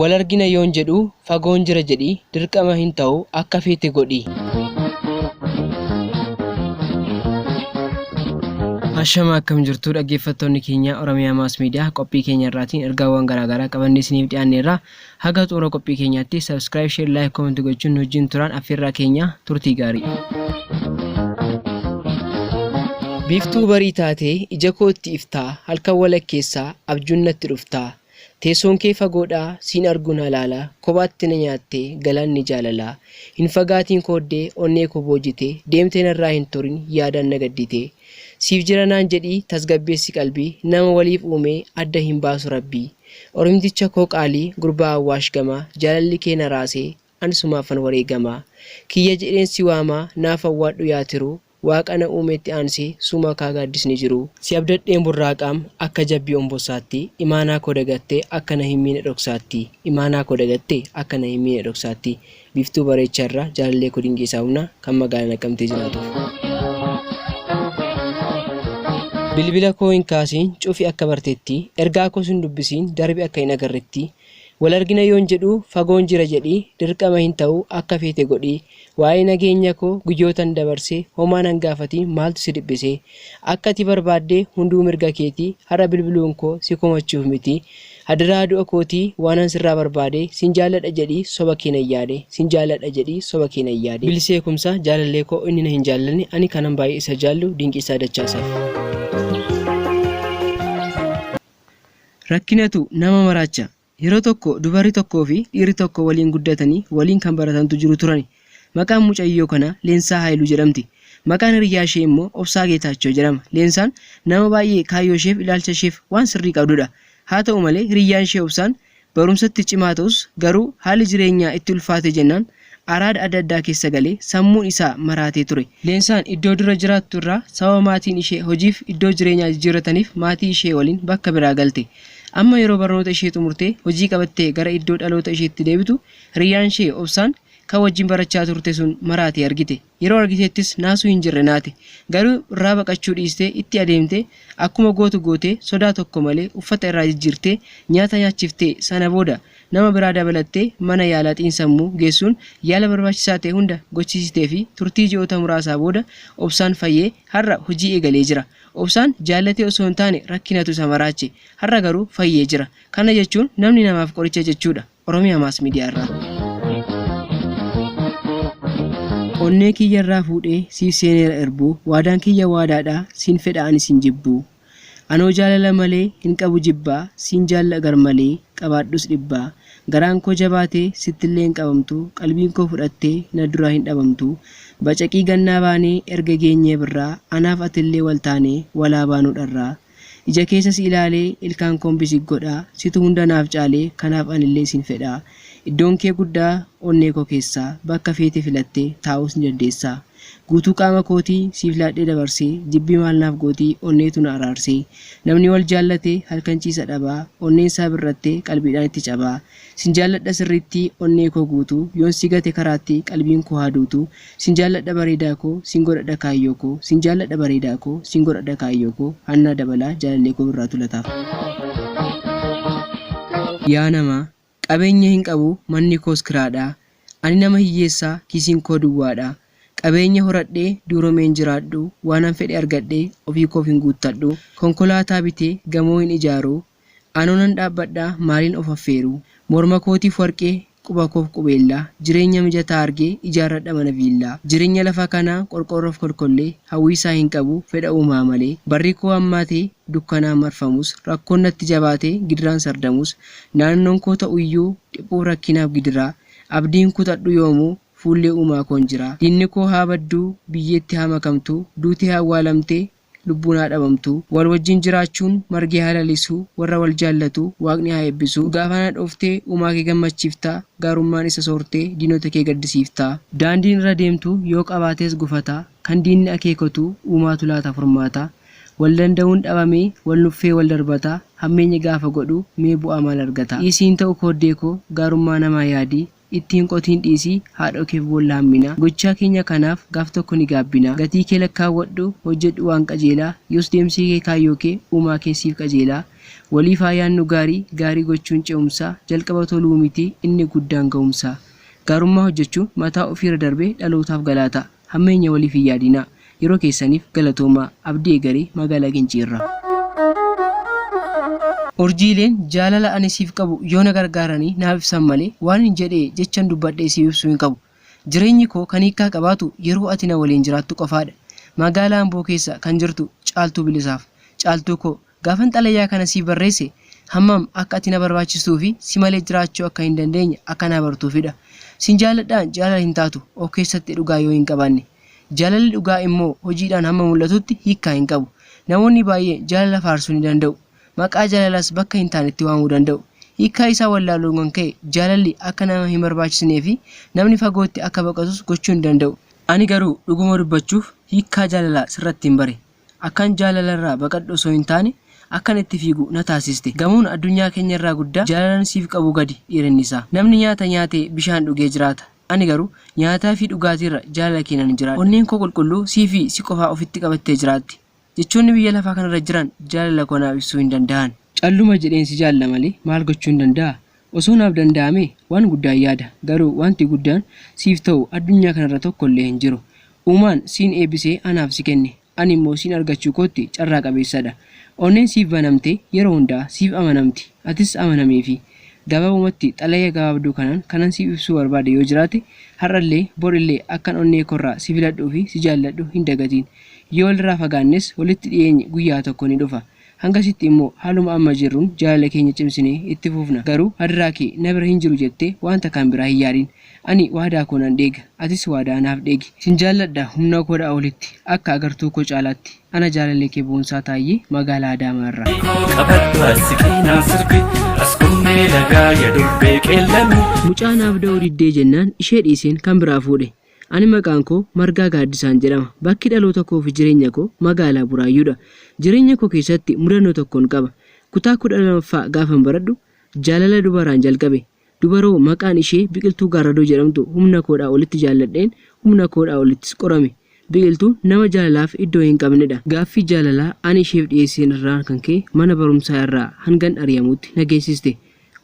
wal argina yoon jedhu fagoon jira jedhi dirqama hin ta'u akka feete godhi. Ashama akkam jirtu dhaggeeffattoonni keenya Oromiyaa Mass Media qophii keenya irraatiin ergaawwan garaagaraa qabannee isiniif dhiyaanneerra. Haga xumura qophii keenyaatti subscribe, share, like, comment gochuun wajjin turaan affeerraa keenya turtii gaarii. Biiftuu barii taatee ija kootti iftaa halkan walakkeessaa abjuun natti dhuftaa. Teessoon kee fagoodhaa siin arguun halaala kophaatti na nyaattee galanni jaalalaa. Hin fagaatiin kooddee onnee koo boojitee deemtee narraa hin turin yaadaan na gadditee. Siif jira naan jedhii tasgabbeessi qalbii nama waliif uumee adda hin baasu rabbii. Oromticha koo qaalii gurbaa Awwaash gamaa jaalalli kee na raasee ansumaafan wareegamaa. Kiyya jedheen si waamaa naaf awwaadhu yaatiru waaqa na uumeetti aansee suma kaa gaaddisni jiru. Si abdadheen burraaqaam akka jabbii ombossaatti imaanaa koo dagattee akka na hin miine dhoksaatti. Imaanaa koo dagattee akka na hin miine dhoksaatti. Biiftuu bareecharraa jaalallee koo dingeessaa humna kan magaalaa Naqamtee jiraatuuf. Bilbila koo hin kaasiin cufi akka barteetti ergaa koo sin dubbisiin darbi akka hin agarretti. Wal argina yoon jedhu fagoon jira jedhi dirqama hin ta'u akka feete godhi. Waa'ee nageenya koo guyyootan dabarsee homaan hangaafatiin maaltu si dhibbise. Akka ati barbaaddee hunduu mirga keetii har'a bilbiluun koo si komachuuf miti. Hadiraa du'a kootii waanan sirraa barbaade sin jaaladha jedhi soba kee nan yaade. Sin jaaladha jedhi soba kee nan yaade. Bilisee kumsa jaalallee koo inni na hin jaallanne ani kanan baay'ee isa jaallu Dinqiisaa Dachaasaaf. Rakkinatu nama maraacha. Yeroo tokko dubarri tokkoo fi dhiirri tokko waliin guddatanii waliin kan baratantu jiru turani. Maqaan mucayyoo kana Leensaa Haayiluu jedhamti. Maqaan hiriyaa ishee immoo Obsaa Geetaachoo jedhama. Leensaan nama baay'ee kaayyoo isheef ilaalcha isheef waan sirrii qabdudha. Haa ta'u malee hiriyaan ishee Obsaan barumsatti cimaa ta'us garuu haalli jireenyaa itti ulfaate jennaan araada adda addaa keessa galee sammuun isaa maraatee ture. Leensaan iddoo dura jiraattu irraa sababa maatiin ishee hojiif iddoo jireenyaa jijjiirrataniif maatii ishee waliin bakka biraa galte. Amma yeroo barnoota ishee xumurtee hojii qabattee gara iddoo dhaloota isheetti deebitu hiriyaan ishee Obsaan kan wajjin barachaa turte sun maraatee argite. Yeroo argiteettis naasuu hin jirre naate. Garuu irraa baqachuu dhiistee itti adeemte akkuma gootu gootee sodaa tokko malee uffata irraa jijjiirtee nyaata nyaachiftee sana booda nama biraa dabalattee mana yaalaa xiinsammuu geessuun yaala barbaachisaa ta'e hunda gochisiistee fi turtii ji'oota muraasaa booda Obsaan fayyee har'a hojii eegalee jira. Obsaan jaallatee osoo hin taane rakkinatu isa maraache. Har'a garuu fayyee jira. Kana jechuun namni namaaf qoricha jechuudha. Oromiyaa Mass Media irraa. Onnee kiyya irraa fuudhee siif seeneera erbuu waadaan kiyya waadaadhaa siin fedha ani siin jibbuu. Anoo jaalala malee hin qabu jibbaa siin jaalla gar malee qabaadhus dhibbaa. Garaan koo jabaatee sittillee hin qabamtu qalbiin koo fudhattee na duraa hin dhabamtu. Bacaqii gannaa baanee erga geenyee birraa anaaf atillee wal taanee walaa baanuu dharraa. Ija keessas ilaalee ilkaan koon bisig godhaa situ hunda naaf caalee kanaaf anillee siin fedhaa. Iddoon kee guddaa onnee koo keessaa bakka feete filattee taa'us ni dandeessaa. Guutuu qaama kootii siif laadhee dabarsee jibbii maal naaf gootii onneetu na araarsee. Namni wal jaallatee halkan ciisa dhabaa onneen isaa birrattee qalbiidhaan itti cabaa. Sin jaalladha sirriitti onnee koo guutuu yoon si gate karaatti qalbiin koo haaduutu. Sin jaalladha bareedaa koo sin godhadha kaayyoo koo sin jaalladha bareedaa koo sin godhadha kaayyoo koo Hannaa Dabalaa jaalallee koo birraa tulataaf. Yaa namaa qabeenya hin qabu manni koos kiraadha. Ani nama hiyyeessaa kiisiin koo duwwaadha. Qabeenya horadhee duuromeen jiraadhu waanan fedhe argadhee ofii koof hin guuttadhu. Konkolaataa bitee gamoo hin ijaaru. Anoonan dhaabbadhaa maaliin of affeeru. Morma kootiif warqee quba koof qubeellaa. Jireenya mijataa argee ijaarradha mana viillaa. Jireenya lafa kanaa qorqorroof kolkollee hawwiisaa hin qabu fedha uumaa malee. Barri koo hammaatee dukkanaan marfamus rakkoon natti jabaatee gidiraan sardamus naannoon koo ta'uyyuu dhiphuu rakkinaaf gidiraa. Abdiin kutadhu yoomuu fuullee uumaa koon jira. Diinni koo haa badduu biyyeetti haa makamtu duutee haa awwaalamtee lubbuun haa dhabamtu. Wal wajjin jiraachuun margee haa lalisuu warra wal jaallatu waaqni haa eebbisu. Gaafa na dhooftee uumaa kee gammachiiftaa gaarummaan isa soortee diinota kee gaddisiiftaa. Daandiin irra deemtu yoo qabaatees gufataa kan diinni akeekatu uumaatu laata furmaata. Wal danda'uun dhabamee wal nuffee wal darbataa hammeenya gaafa godhu mee bu'aa maal argata. Dhiisiin ta'u kooddee koo gaarummaa namaa yaadii. Ittiin qotiin dhiisii haadha keef boolla hammina. Gochaa keenya kanaaf gaaf tokko ni gaabbina. Gatii kee lakkaawwadhu hojjedhu waan qajeelaa yoos deemsii kee kaayyoo kee uumaa keessiif qajeelaa. waliif yaannu gaarii gochuun ce'umsaa jalqaba toluu miti inni guddaan ga'umsaa gaarummaa hojjechuun mataa ofiirra darbee dhalootaaf galaata hammeenya waliif hin yaadinaa yeroo keessaniif galatoomaa abdii eegarii magaalaa Ginciirraa. Urjiileen jaalala ani siif qabu yoo na gargaaranii naaf ibsan malee waan hin jedhee jechan dubbadhee siif ibsuu hin qabu. Jireenyi koo kan hiikaa qabaatu yeroo ati na waliin jiraattu qofaadha. Magaalaa Amboo keessa kan jirtu Caaltuu Bilisaaf. Caaltuu koo gaafan xalayaa kana siif barreesse hammam akka ati na barbaachistuu fi si malee jiraachuu akka hin dandeenye akka na bartuufidha. Sin jaaladhaan jaalala hin taatu of keessatti dhugaa yoo hin qabaanne. Jaalalli dhugaa immoo hojiidhaan hamma mul'atutti hiikaa hin qabu. Namoonni baay'ee jaalala faarsuu ni danda'u. Maqaa jaalalas bakka hin taanetti waamuu danda'u. Hiikaa isaa wallaaluun kan ka'e jaalalli akka nama hin barbaachisnee fi namni fagootti akka baqatus gochuu hin danda'u. Ani garuu dhuguma dubbachuuf hiikaa jaalalaa sirratti hin bare. Akkan jaalalarraa baqadhu osoo hin taane akkan itti fiigu na taasiste. Gamoon addunyaa keenyarraa guddaa jaalalaan siif qabu gadi dhiirinni isaa. Namni nyaata nyaatee bishaan dhugee jiraata. Ani garuu nyaataa fi dhugaatiirra jaalala keenan jiraadha. Onneen koo qulqulluu sii fi si qofaa ofitti qabattee jiraatti. Jechoonni biyya lafaa kanarra jiran jaalala koo naaf ibsuu hin danda'an. Calluma jedheen si jaalla malee maal gochuu hin danda'a? Osoo naaf danda'ame waan guddaa yaada. Garuu wanti guddaan siif ta'u addunyaa kanarra tokkollee hin jiru. Uumaan siin eebbisee anaaf si kenne. Ani immoo siin argachuu kootti carraa qabeessadha. Onneen siif banamtee yeroo hundaa siif amanamti. Atis amanameefi. Gabaabumatti xalayaa gabaabduu kanan siif ibsuu barbaade yoo jiraate har'allee borillee akkan onnee korraa si filadhuu fi si jaalladhu hin dagatiin. Yoo walirraa fagaannes walitti dhiyeenyi guyyaa tokko ni dhufa. Hangasitti immoo haaluma amma jirruun jaalala keenya cimsinee itti fufna. Garuu hadiraa kee na bira hin jiru jettee wanta kan biraa hin yaadin. Ani waadaa koo nan deega. Atis waadaa naaf deegi. Sin jaalladha humna koodhaa olitti akka agartuu koo caalaatti. Ana jaalallee kee boonsaa taayee magaalaa Adaamaa irraa. Mucaa naaf da'uu diddee jennaan ishee dhiiseen kan biraa fuudhe. Ani maqaan koo Margaa Gaaddisaan jedhama. Bakki dhaloota koo fi jireenya koo magaalaa Buraayyuudha. Jireenya koo keessatti mudannoo tokkoon qaba. Kutaa 12ffaa gaafan baradhu jaalala dubaraan jalqabe. Dubaroo maqaan ishee Biqiltuu Gaarradoo jedhamtu humna koodhaa olitti jaalladheen humna koodhaa olittis qorame. Biqiltuun nama jaalalaaf iddoo hin qabnedha. Gaaffii jaalalaa ani isheef dhiyeesseen irraa kan ka'e mana barumsaa irraa hangan ari'amuutti na geessiste.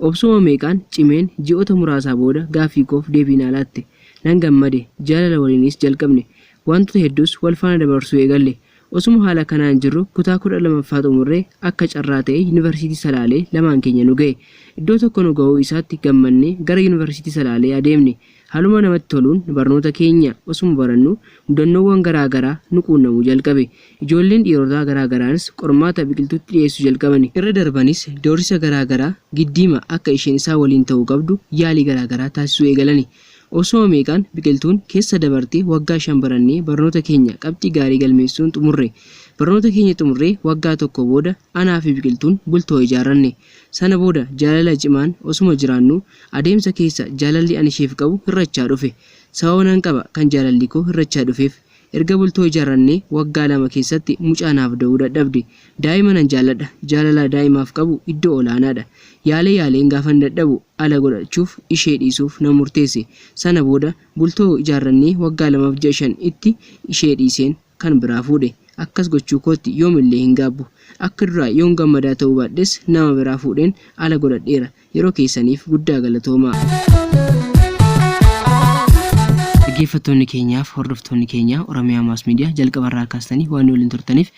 Obsuma meeqaan cimeen ji'oota muraasaa booda gaaffii koof deebii naa laatte. Nan gammade jaalala waliinis jalqabne wantoota hedduus wal faana dabarsuu eegalle. Osuma haala kanaan jirru kutaa 12ffaa xumurree akka carraa ta'e yuunivarsiitii Salaalee lamaan keenya nu ga'e. Iddoo tokko nu ga'uu isaatti gammannee gara yuunivarsiitii Salaalee adeemne. Haaluma namatti toluun barnoota keenya osuma barannu mudannoowwan garaagaraa nu quunnamuu jalqabe. Ijoolleen dhiirotaa garaagaraanis qormaata biqiltuutti dhiyeessuu jalqabani. Irra darbanis doorsisa garaagaraa giddiima akka isheen isaa waliin ta'uu qabdu yaalii garaagaraa taasisuu eegalani. Osoo meeqaan biqiltuun keessa dabartee waggaa 5 barannee barnoota keenya qabxii gaarii galmeessuun xumurre. Barnoota keenya xumurree waggaa tokko booda anaa fi biqiltuun bultoo ijaarranne. Sana booda jaalala cimaan osuma jiraannu adeemsa keessa jaalalli ani isheef qabu hirrachaa dhufe. Sababa nan qaba kan jaalalli koo hirrachaa dhufeef. Erga bultoo ijaarrannee waggaa 2 keessatti mucaa naaf da'uu dadhabde. Daa'ima nan jaalladha. Jaalala daa'imaaf qabu iddoo olaanaadha. Yaaleen gaafan dadhabu ala godhachuuf ishee dhiisuuf nan murteesse. Sana booda bultoo ijaarrannee waggaa 2.5 itti ishee dhiiseen kan biraa fuudhe. Akkas gochuu kootti yoomillee hin gaabbu. Akka duraa yoon gammadaa ta'uu baadhes nama biraa fuudheen ala godhadheera. Yeroo keessaniif guddaa galatoomaa. Dhaggeeffattoonni keenyaaf hordoftoonni keenya Oromiyaa Maas Miidiyaa jalqabarraa kaastanii waan waliin turtaniif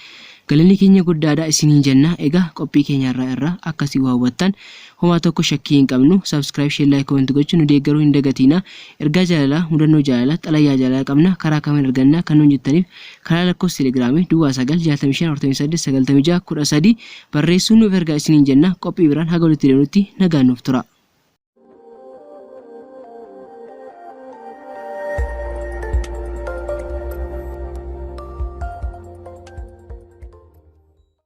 galanni keenya guddaadha isiniin jenna. Egaa qophii keenya irraa akkasii waa hubattan homaa tokko shakkii hin qabnu. Subscribe, share, like, comment gochuun nu deeggaruu hin dagatina. Ergaa jaalalaa, mudannoo jaalalaa, xalayaa jaalalaa qabna. Karaa kamiin argannaa kan nuun jettaniif karaa lakkoofsa Telegiraamii duwwaa 965 46 13 barreessuun nuuf ergaa isiniin jenna. Qophii biraan haga walitti deemnutti nagaan nuuf tura.